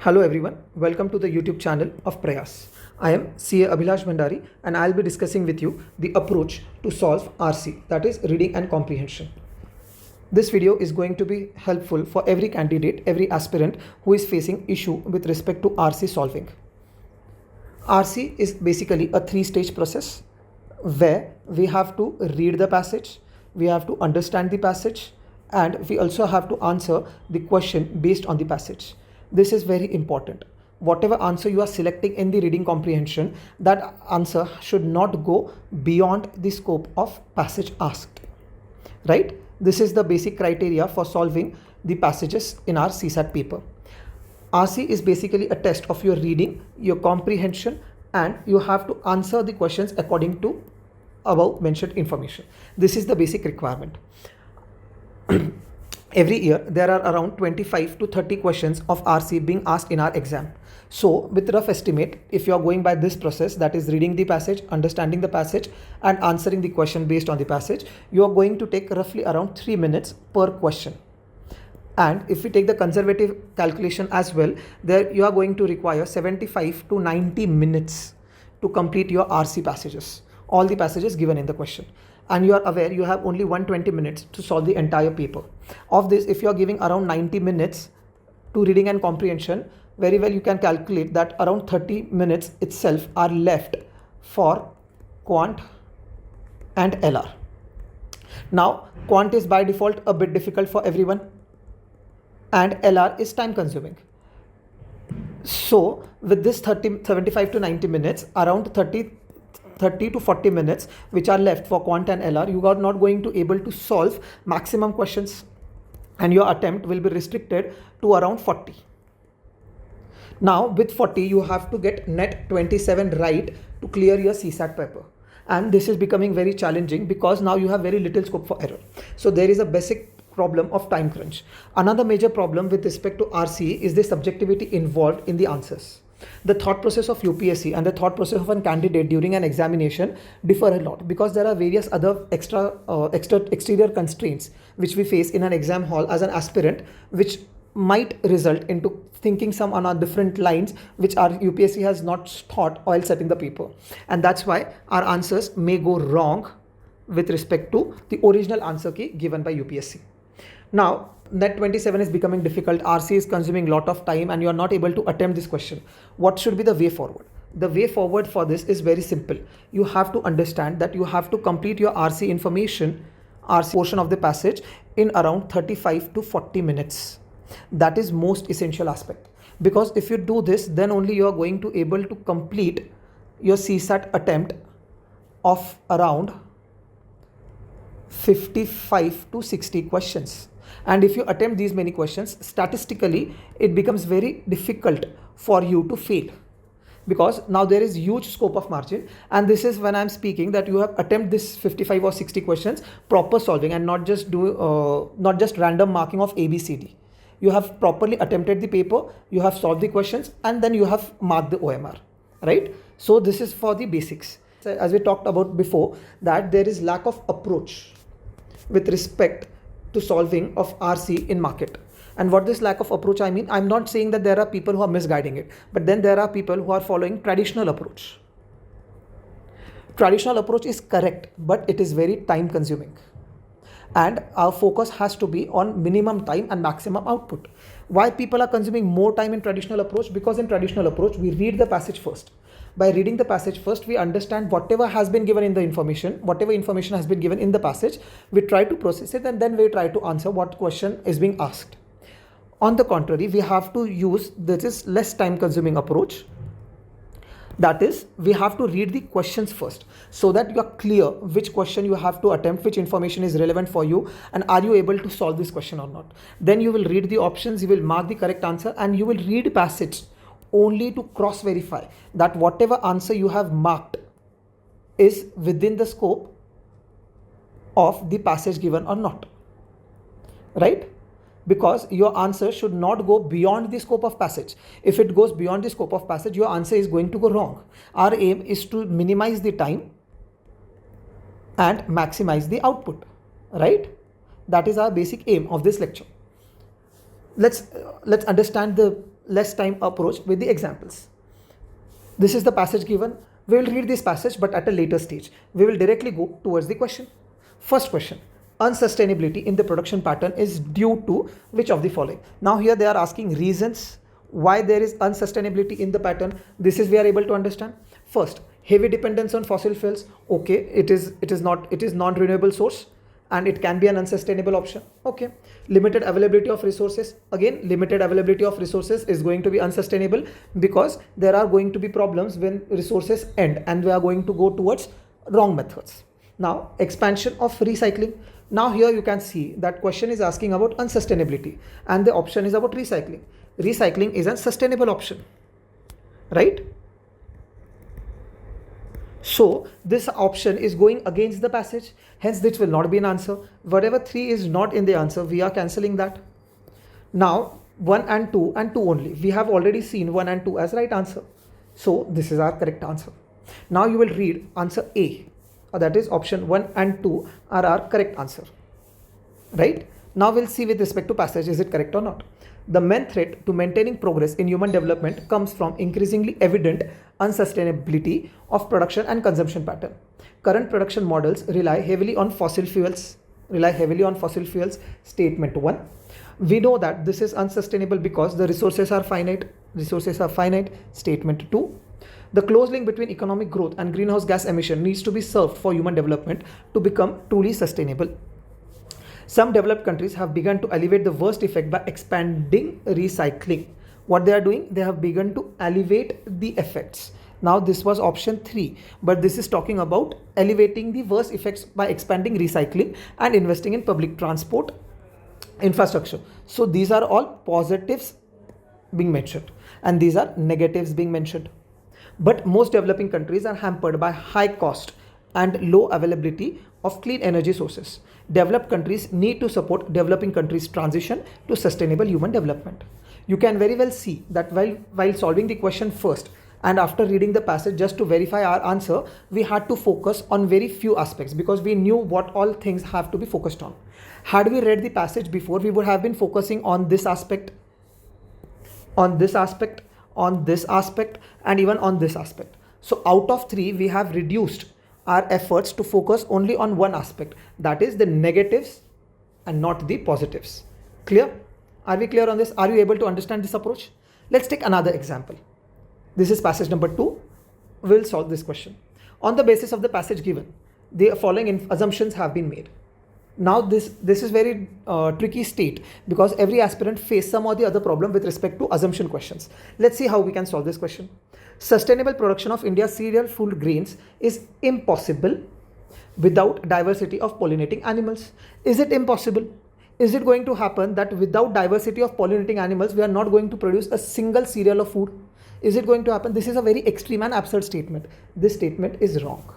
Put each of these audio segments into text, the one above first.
Hello everyone, welcome to the YouTube channel of Prayaas. I am CA Abhilash Bhandari and I'll be discussing with you the approach to solve RC, that is reading and comprehension. This video is going to be helpful for every candidate, every aspirant who is facing issue with respect to RC solving. RC is basically a three-stage process where we have to read the passage, we have to understand the passage, and we also have to answer the question based on the passage. This is very important. Whatever answer you are selecting in the reading comprehension, that answer should not go beyond the scope of passage asked, right? This is the basic criteria for solving the passages in our CSAT paper. RC is basically a test of your reading, your comprehension, and you have to answer the questions according to above mentioned information. This is the basic requirement. Every year, there are around 25 to 30 questions of RC being asked in our exam. So, with rough estimate, if you are going by this process, that is reading the passage, understanding the passage, and answering the question based on the passage, you are going to take roughly around 3 minutes per question. And if we take the conservative calculation as well, there you are going to require 75 to 90 minutes to complete your RC passages, all the passages given in the question. And you are aware you have only 120 minutes to solve the entire paper. Of this, if you are giving around 90 minutes to reading and comprehension, very well you can calculate that around 30 minutes itself are left for quant and LR. Now, quant is by default a bit difficult for everyone and LR is time consuming. So, with this 75 to 90 minutes, around 30 to 40 minutes which are left for quant and LR, you are not going to able to solve maximum questions and your attempt will be restricted to around 40. Now with 40 you have to get net 27 right to clear your CSAT paper, and this is becoming very challenging because now you have very little scope for error. So there is a basic problem of time crunch. Another major problem with respect to RC is the subjectivity involved in the answers. The thought process of UPSC and the thought process of a candidate during an examination differ a lot because there are various other exterior constraints which we face in an exam hall as an aspirant, which might result into thinking some on our different lines which our UPSC has not thought while setting the paper, and that's why our answers may go wrong with respect to the original answer key given by UPSC. Now, net 27 is becoming difficult, RC is consuming a lot of time and you are not able to attempt this question. What should be the way forward? The way forward for this is very simple. You have to understand that you have to complete your RC information, RC portion of the passage in around 35 to 40 minutes. That is most essential aspect, because if you do this, then only you are going to able to complete your CSAT attempt of around 55 to 60 questions. And if you attempt these many questions, statistically, it becomes very difficult for you to fail because now there is huge scope of margin. And this is when I'm speaking that you have attempt this 55 or 60 questions proper solving and not just random marking of ABCD. You have properly attempted the paper, you have solved the questions, and then you have marked the OMR, right? So this is for the basics. As we talked about before, that there is lack of approach with respect to solving of RC in market. And what this lack of approach I mean, I'm not saying that there are people who are misguiding it, but then there are people who are following traditional approach. Traditional approach is correct, but it is very time consuming. And our focus has to be on minimum time and maximum output. Why people are consuming more time in traditional approach? Because in traditional approach, we read the passage first. By reading the passage first, we understand whatever has been given in the information, whatever information has been given in the passage, we try to process it and then we try to answer what question is being asked. On the contrary, we have to use this less time consuming approach. That is, we have to read the questions first so that you are clear which question you have to attempt, which information is relevant for you, and are you able to solve this question or not. Then you will read the options, you will mark the correct answer, and you will read passage only to cross verify that whatever answer you have marked is within the scope of the passage given or not, right? Because your answer should not go beyond the scope of passage. If it goes beyond the scope of passage, your answer is going to go wrong. Our aim is to minimize the time and maximize the output, right? That is our basic aim of this lecture. Let's understand the less time approach with the examples. This is the passage given. We will read this passage, but at a later stage. We will directly go towards the question. First question. Unsustainability in the production pattern is due to which of the following? Now here they are asking reasons why there is unsustainability in the pattern. This is we are able to understand. First, heavy dependence on fossil fuels. Okay, it is non-renewable source, and it can be an unsustainable option. Okay. Limited availability of resources. Again, limited availability of resources is going to be unsustainable because there are going to be problems when resources end and we are going to go towards wrong methods. Now, expansion of recycling. Now here you can see that question is asking about unsustainability and the option is about recycling. Recycling is a sustainable option, right? So this option is going against the passage, hence this will not be an answer. Whatever 3 is not in the answer, we are cancelling that. Now 1 and 2 and 2 only. We have already seen 1 and 2 as right answer. So this is our correct answer. Now you will read answer A, that is option 1 and 2 are our correct answer, right? Now we'll see with respect to passage, is it correct or not. The main threat to maintaining progress in human development comes from increasingly evident unsustainability of production and consumption pattern. Current production models rely heavily on fossil fuels. Statement 1. We know that this is unsustainable because the resources are finite. Statement 2. The close link between economic growth and greenhouse gas emission needs to be served for human development to become truly sustainable. Some developed countries have begun to alleviate the worst effect by expanding recycling. What they are doing? They have begun to alleviate the effects. Now this was option 3, but this is talking about alleviating the worst effects by expanding recycling and investing in public transport infrastructure. So these are all positives being mentioned and these are negatives being mentioned. But most developing countries are hampered by high cost and low availability of clean energy sources. Developed countries need to support developing countries' transition to sustainable human development. You can very well see that while solving the question first and after reading the passage, just to verify our answer, we had to focus on very few aspects because we knew what all things have to be focused on. Had we read the passage before, we would have been focusing on this aspect, on this aspect, on this aspect, and even on this aspect. So out of 3, we have reduced our efforts to focus only on one aspect, that is the negatives and not the positives. Clear? Are we clear on this? Are you able to understand this approach? Let's take another example. This is passage number 2. We'll solve this question. On the basis of the passage given, the following assumptions have been made. Now this is very tricky state because every aspirant face some or the other problem with respect to assumption questions. Let's see how we can solve this question. Sustainable production of India's cereal food grains is impossible without diversity of pollinating animals. Is it impossible? Is it going to happen that without diversity of pollinating animals, we are not going to produce a single cereal of food? Is it going to happen? This is a very extreme and absurd statement. This statement is wrong.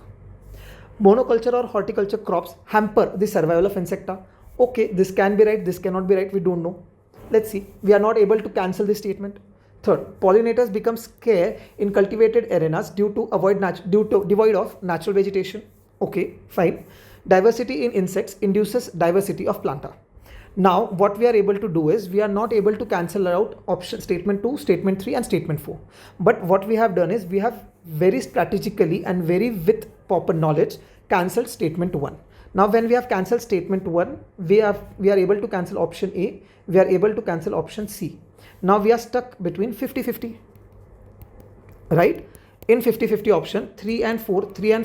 Monoculture or horticulture crops hamper the survival of insecta. Okay, this can be right, this cannot be right, we don't know. Let's see. We are not able to cancel this statement. Third, pollinators become scarce in cultivated arenas due to devoid of natural vegetation. Okay, fine. Diversity in insects induces diversity of planta. Now, what we are able to do is we are not able to cancel out option statement 2, statement 3 and statement 4. But what we have done is we have very strategically and very with proper knowledge cancelled statement 1. Now, when we have cancelled statement 1, we are able to cancel option A, we are able to cancel option C. Now we are stuck between 50-50, right? In 50-50 option, 3 and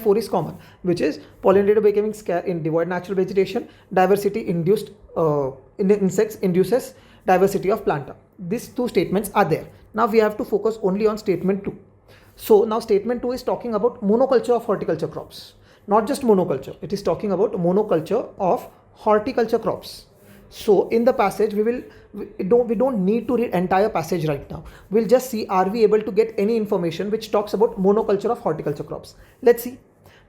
4 is common, which is pollinator becoming scarce in devoid natural vegetation, diversity induced in the insects induces diversity of planta. These 2 statements are there. Now we have to focus only on statement 2. So now statement 2 is talking about monoculture of horticulture crops, not just monoculture. It is talking about monoculture of horticulture crops. So in the passage, we don't need to read entire passage right now. We'll just see, are we able to get any information which talks about monoculture of horticulture crops. Let's see.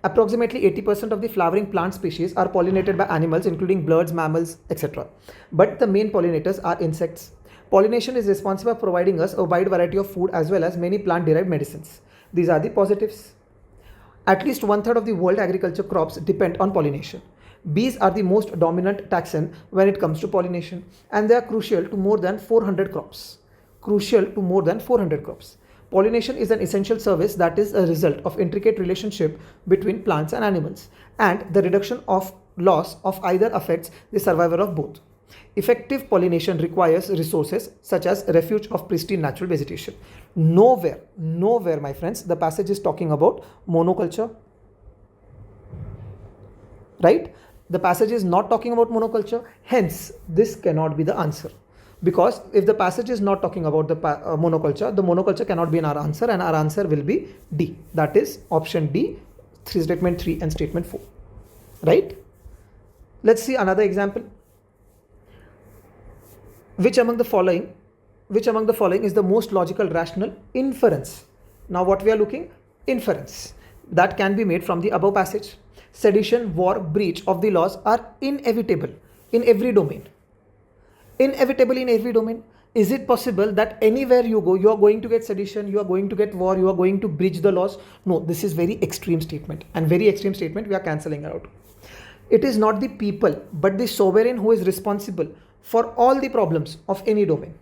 Approximately 80% of the flowering plant species are pollinated by animals, including birds, mammals, etc. But the main pollinators are insects. Pollination is responsible for providing us a wide variety of food as well as many plant-derived medicines. These are the positives. At least 1/3 of the world agriculture crops depend on pollination. Bees are the most dominant taxon when it comes to pollination, and they are crucial to more than 400 crops. crucial to more than 400 crops. Pollination is an essential service that is a result of intricate relationship between plants and animals, and the reduction of loss of either affects the survival of both. Effective pollination requires resources such as refuge of pristine natural vegetation. Nowhere, my friends, the passage is talking about monoculture, right? The passage is not talking about monoculture, hence this cannot be the answer. Because if the passage is not talking about the monoculture cannot be in our answer, and our answer will be D. That is option D, statement 3 and statement 4. Right? Let's see another example. Which among the following is the most logical rational inference? Now what we are looking? Inference that can be made from the above passage. Sedition, war, breach of the laws are inevitable in every domain. Inevitable in every domain. Is it possible that anywhere you go, you are going to get sedition, you are going to get war, you are going to breach the laws? No, this is very extreme statement, and very extreme statement we are cancelling out. It is not the people, but the sovereign who is responsible for all the problems of any domain.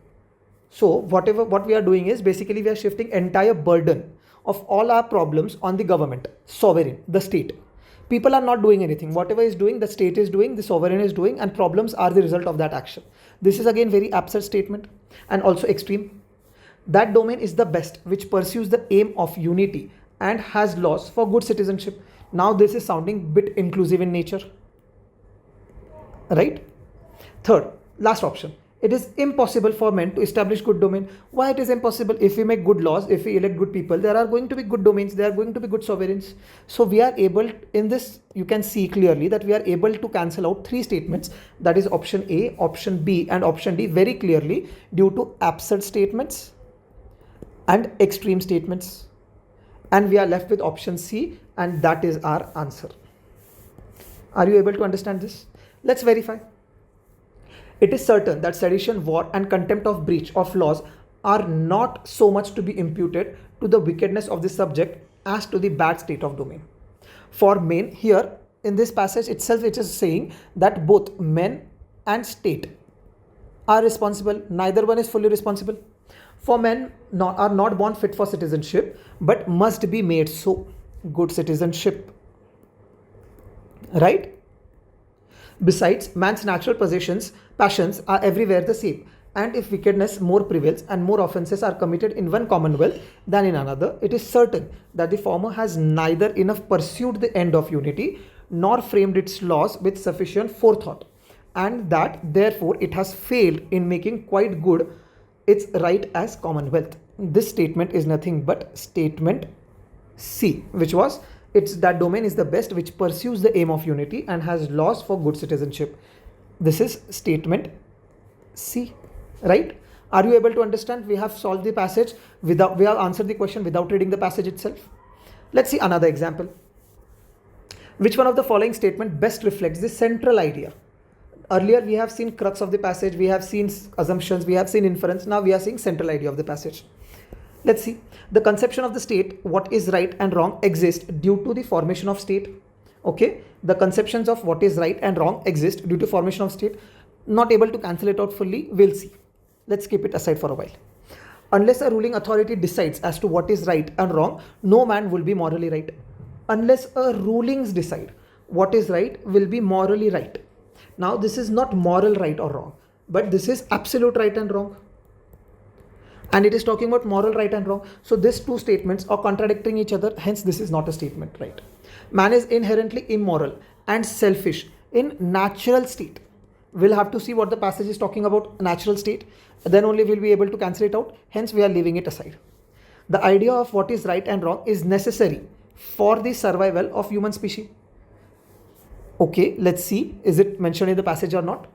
So what we are doing is basically we are shifting entire burden of all our problems on the government, sovereign, the state. People are not doing anything. Whatever is doing, the state is doing, the sovereign is doing, and problems are the result of that action. This is again very absurd statement and also extreme. That domain is the best which pursues the aim of unity and has laws for good citizenship. Now this is sounding bit inclusive in nature. Right? Third, last option. It is impossible for men to establish good domain. Why it is impossible? If we make good laws, if we elect good people, there are going to be good domains, there are going to be good sovereigns. So we are able, in this you can see clearly that we are able to cancel out 3 statements, that is option A, option B and option D very clearly due to absurd statements and extreme statements. And we are left with option C, and that is our answer. Are you able to understand this? Let's verify. It is certain that sedition, war and contempt of breach of laws are not so much to be imputed to the wickedness of the subject as to the bad state of domain. For men, here in this passage itself it is saying that both men and state are responsible. Neither one is fully responsible. For men are not born fit for citizenship but must be made so. Good citizenship. Right? Besides, man's natural passions are everywhere the same, and if wickedness more prevails and more offences are committed in one commonwealth than in another, it is certain that the former has neither enough pursued the end of unity nor framed its laws with sufficient forethought, and that therefore it has failed in making quite good its right as commonwealth. This statement is nothing but statement C, which was that domain is the best which pursues the aim of unity and has laws for good citizenship. This is statement C, right? Are you able to understand? We have solved the passage we have answered the question without reading the passage itself. Let's see another example. Which one of the following statement best reflects the central idea? Earlier we have seen crux of the passage, we have seen assumptions, we have seen inference. Now we are seeing central idea of the passage. Let's see. The conception of the state, what is right and wrong, exists due to the formation of state. Okay. The conceptions of what is right and wrong exist due to formation of state. Not able to cancel it out fully. We'll see. Let's keep it aside for a while. Unless a ruling authority decides as to what is right and wrong, no man will be morally right. Unless a rulings decide what is right will be morally right. Now this is not moral right or wrong, but this is absolute right and wrong. And it is talking about moral right and wrong. So these two statements are contradicting each other. Hence, this is not a statement, right? Man is inherently immoral and selfish in natural state. We'll have to see what the passage is talking about, natural state. Then only we'll be able to cancel it out. Hence, we are leaving it aside. The idea of what is right and wrong is necessary for the survival of human species. Okay, let's see. Is it mentioned in the passage or not?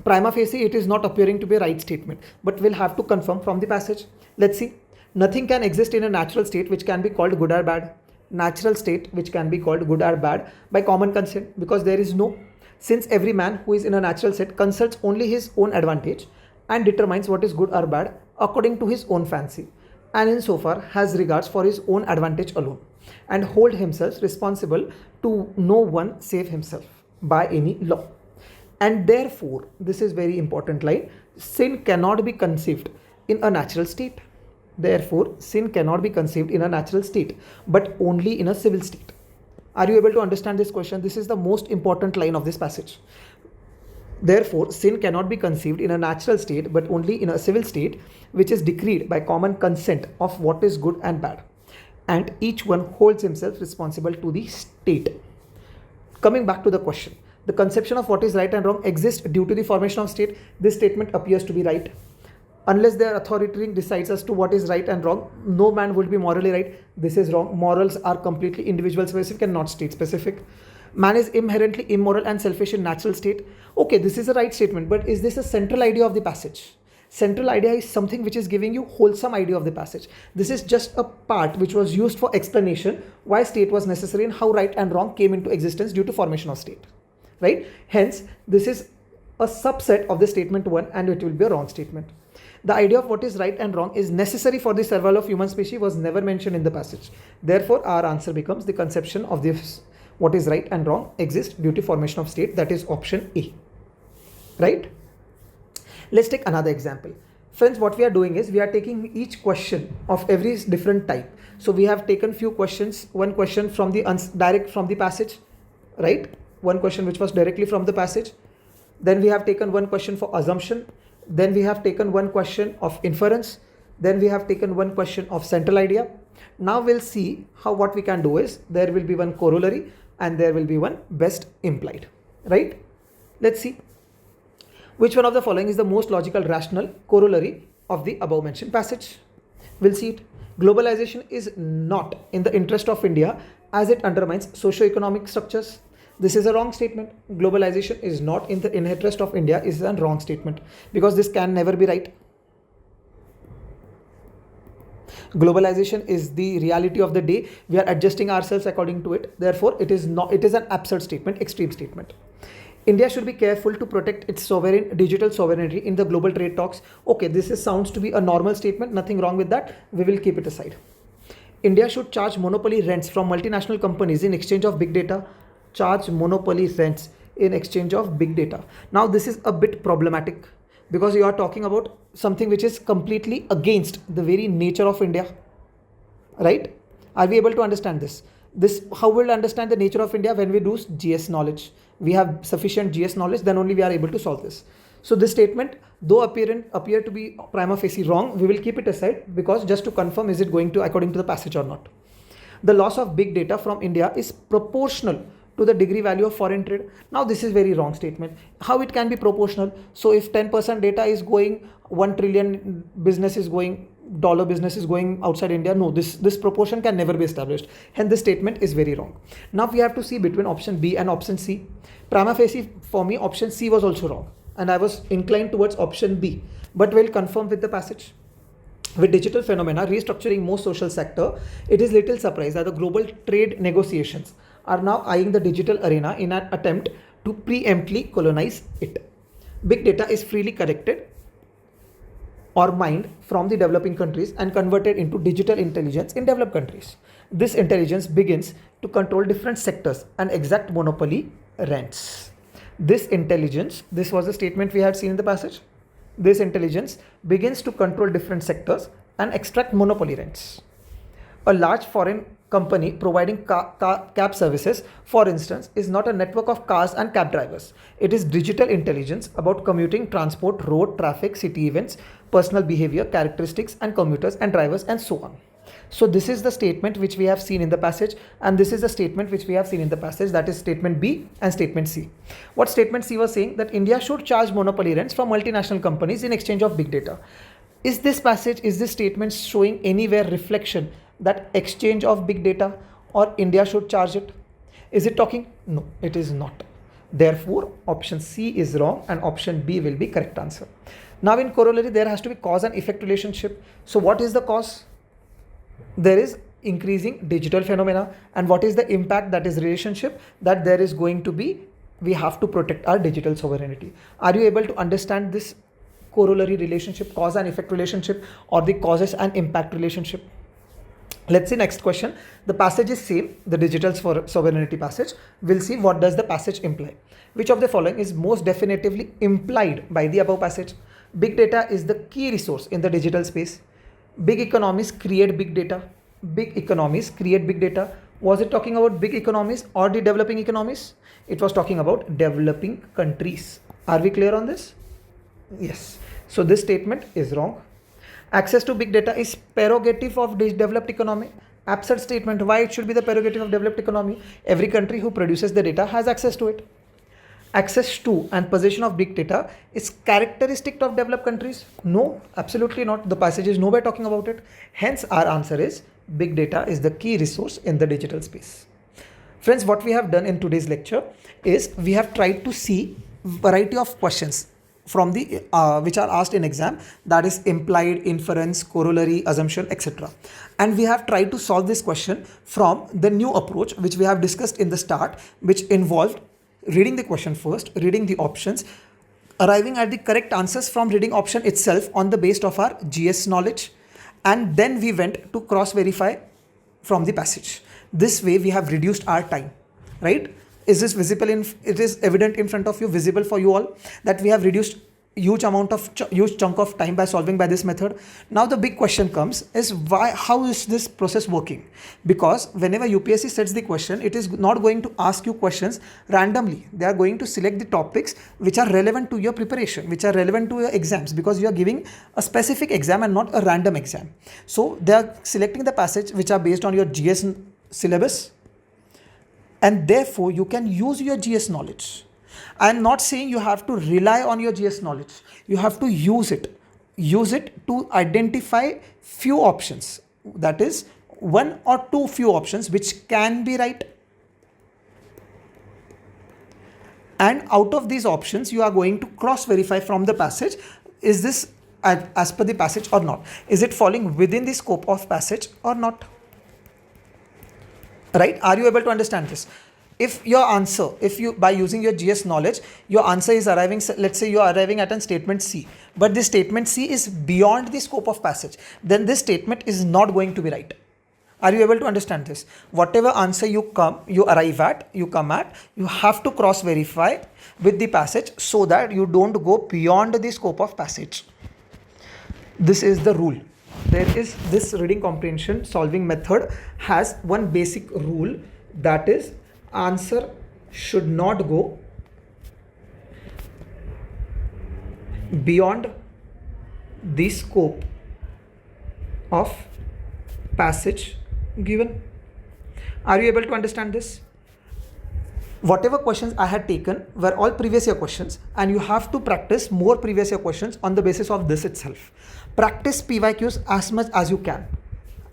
Prima facie, it is not appearing to be a right statement, but we'll have to confirm from the passage. Let's see. Nothing can exist in a natural state which can be called good or bad. Natural state which can be called good or bad by common consent, because there is no. Since every man who is in a natural state consults only his own advantage and determines what is good or bad according to his own fancy, and insofar has regards for his own advantage alone, and hold himself responsible to no one save himself by any law. And therefore, this is very important line, sin cannot be conceived in a natural state. Therefore, sin cannot be conceived in a natural state, but only in a civil state. Are you able to understand this question? This is the most important line of this passage. Therefore, sin cannot be conceived in a natural state, but only in a civil state, which is decreed by common consent of what is good and bad. And each one holds himself responsible to the state. Coming back to the question, the conception of what is right and wrong exists due to the formation of state. This statement appears to be right. Unless the authoritarian decides as to what is right and wrong, no man would be morally right. This is wrong. Morals are completely individual specific and not state specific. Man is inherently immoral and selfish in natural state. Okay, this is a right statement, but is this a central idea of the passage? Central idea is something which is giving you wholesome idea of the passage. This is just a part which was used for explanation why state was necessary and how right and wrong came into existence due to formation of state. Right? Hence, this is a subset of the statement 1 and it will be a wrong statement. The idea of what is right and wrong is necessary for the survival of human species was never mentioned in the passage. Therefore, our answer becomes the conception of this what is right and wrong exists due to formation of state, that is option A. Right? Let's take another example. Friends, what we are doing is we are taking each question of every different type. So we have taken few questions, one question from the direct from the passage, right? One question which was directly from the passage. Then we have taken one question for assumption. Then we have taken one question of inference. Then we have taken one question of central idea. Now we'll see how what we can do is there will be one corollary and there will be one best implied, right? Let's see. Which one of the following is the most logical rational corollary of the above mentioned passage? We'll see it. Globalization is not in the interest of India as it undermines socio-economic structures. This is a wrong statement. Globalization is not in the interest of India is a wrong statement because this can never be right. Globalization is the reality of the day. We are adjusting ourselves according to it. Therefore, it is an absurd statement, extreme statement. India should be careful to protect its digital sovereignty in the global trade talks. Okay, this sounds to be a normal statement. Nothing wrong with that. We will keep it aside. India should charge monopoly rents from multinational companies in exchange of big data. Charge monopoly rents in exchange of big data. Now this is a bit problematic because you are talking about something which is completely against the very nature of India, right? Are we able to understand this? How we'll understand the nature of India? When we do GS knowledge. We have sufficient GS knowledge, then only we are able to solve this. So this statement, though appear to be prima facie wrong, we will keep it aside because just to confirm is it going to according to the passage or not. The loss of big data from India is proportional to the degree value of foreign trade. Now this is very wrong statement. How it can be proportional? So if 10% data is going, 1 trillion business is going, dollar business is going outside India. No, this proportion can never be established. Hence this statement is very wrong. Now we have to see between option B and option C. Prima facie for me option C was also wrong and I was inclined towards option B, but we'll confirm with the passage. With digital phenomena restructuring most social sector, it is little surprise that the global trade negotiations are now eyeing the digital arena in an attempt to preemptly colonize it. Big data is freely collected or mined from the developing countries and converted into digital intelligence in developed countries. This intelligence begins to control different sectors and exact monopoly rents. This intelligence, this was the statement we had seen in the passage. This intelligence begins to control different sectors and extract monopoly rents. A large foreign company providing cab services, for instance, is not a network of cars and cab drivers. It is digital intelligence about commuting, transport, road, traffic, city events, personal behavior, characteristics, and commuters and drivers, and so on. So this is the statement which we have seen in the passage, and this is the statement which we have seen in the passage, that is statement B and statement C. What statement C was saying? That India should charge monopoly rents from multinational companies in exchange of big data. Is this statement showing anywhere reflection that exchange of big data or India should charge it? Is it talking? No, it is not. Therefore, option C is wrong and option B will be correct answer. Now in corollary, there has to be cause and effect relationship. So what is the cause? There is increasing digital phenomena. And what is the impact? That is relationship, that there is going to be, we have to protect our digital sovereignty. Are you able to understand this corollary relationship, cause and effect relationship, or the causes and impact relationship? Let's see next question. The passage is same, the digital sovereignty passage. We'll see what does the passage imply. Which of the following is most definitively implied by the above passage? Big data is the key resource in the digital space. Big economies create big data. Big economies create big data. Was it talking about big economies or the developing economies? It was talking about developing countries. Are we clear on this? Yes. So this statement is wrong. Access to big data is prerogative of the developed economy. Absurd statement. Why it should be the prerogative of developed economy? Every country who produces the data has access to it. Access to and possession of big data is characteristic of developed countries? No, absolutely not. The passage is nowhere talking about it. Hence, our answer is big data is the key resource in the digital space. Friends, what we have done in today's lecture is we have tried to see variety of questions from the which are asked in exam, that is implied, inference, corollary, assumption, etc. And we have tried to solve this question from the new approach which we have discussed in the start, which involved reading the question first, reading the options, arriving at the correct answers from reading option itself on the basis of our GS knowledge, and then we went to cross verify from the passage. This way we have reduced our time, right? Is this visible it is evident in front of you, visible for you all, that we have reduced huge chunk of time by solving by this method. Now the big question comes is how is this process working? Because whenever UPSC sets the question, it is not going to ask you questions randomly. They are going to select the topics which are relevant to your preparation, which are relevant to your exams, because you are giving a specific exam and not a random exam. So they are selecting the passage which are based on your GS syllabus, and therefore you can use your GS knowledge. I am not saying you have to rely on your GS knowledge. You have to use it. Use it to identify few options. That is, one or two few options which can be right. And out of these options, you are going to cross-verify from the passage. Is this as per the passage or not? Is it falling within the scope of passage or not? Right? Are you able to understand this? If your answer, by using your GS knowledge, your answer is arriving, let's say you are arriving at a statement C, but this statement C is beyond the scope of passage, then this statement is not going to be right. Are you able to understand this? Whatever answer you come at, you have to cross verify with the passage so that you don't go beyond the scope of passage. This is the rule. There is this reading comprehension solving method has one basic rule, that is, answer should not go beyond the scope of passage given. Are you able to understand this? Whatever questions I had taken were all previous year questions, and you have to practice more previous year questions on the basis of this itself. Practice PYQs as much as you can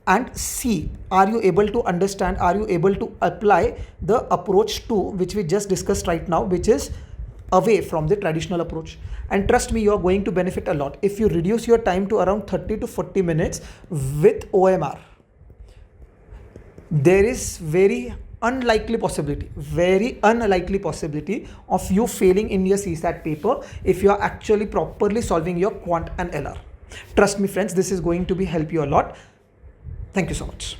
and see, are you able to understand, are you able to apply the approach 2 which we just discussed right now, which is away from the traditional approach. And trust me, you are going to benefit a lot if you reduce your time to around 30 to 40 minutes with OMR. There is very unlikely possibility of you failing in your CSAT paper if you are actually properly solving your quant and LR. Trust me friends, this is going to help you a lot. Thank you so much.